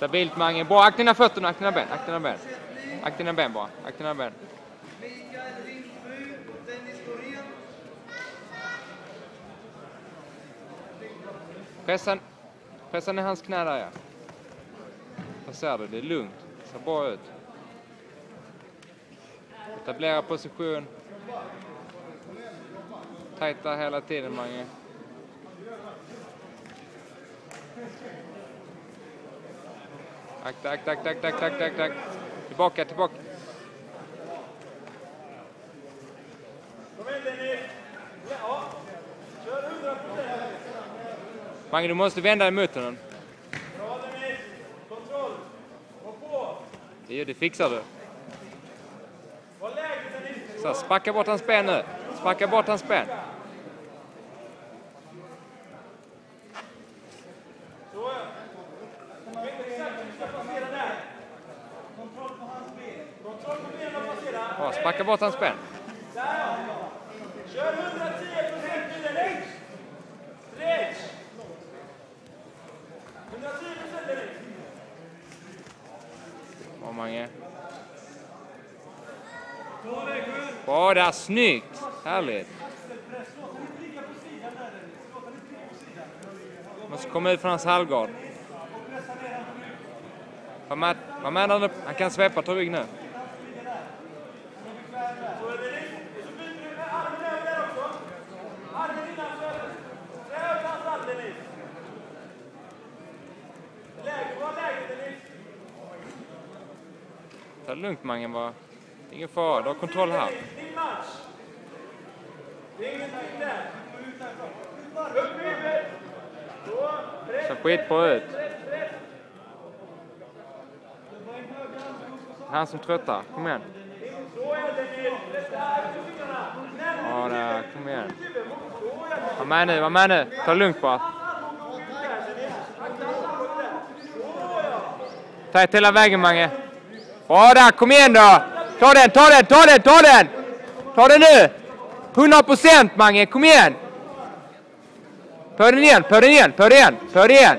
Stabilt Mange. Bra, akta dina fötterna, akta dina ben, akta dina ben. Akta dina ben bara, akta dina ben. Pressa ner hans knä där, ja. Vad ser du? Det är lugnt. Det ser bra ut. Etablera position. Tajta hela tiden, Mange. Tack. Tillbaka. Mange, du måste vända dig mot honom. Det fixar du. Så, spacka bort hans ben nu. Spacka bort hans ben. Ja, spacka bort hans ben. Kör 110% direkt. Stretch. 110% direkt. Bra, Mange. Bra där, snyggt. Härligt. Måste komma ut från hans halvgard. Vad menar du? Han kan svepa till rygg nu. Ta det lugnt, Mange, bara. Det är ingen fara, du har kontroll här. Så skitbra ut. Han som tröttar, kom igen. Ja, där, kom igen. Var med nu. Ta det lugnt bara. Ta ett hela vägen, Mange. Ja, där, kom igen då. Ta den. Ta den nu. 100%, Mange, kom igen. För den igen.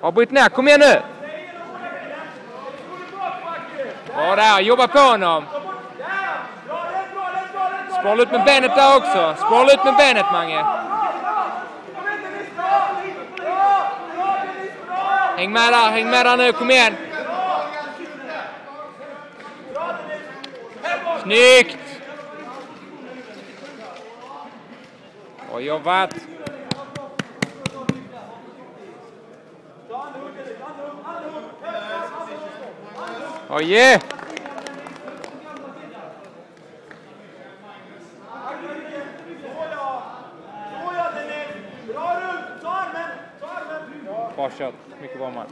Ja, bryt ner, kom igen nu. Ja, där, jobba på honom. Spåra ut med benet där också. Spåra ut med benet, Mange. Häng med där nu, kom igen. Snyggt! Och jobbat. Oh yeah! Bra kört. Mycket bra, man.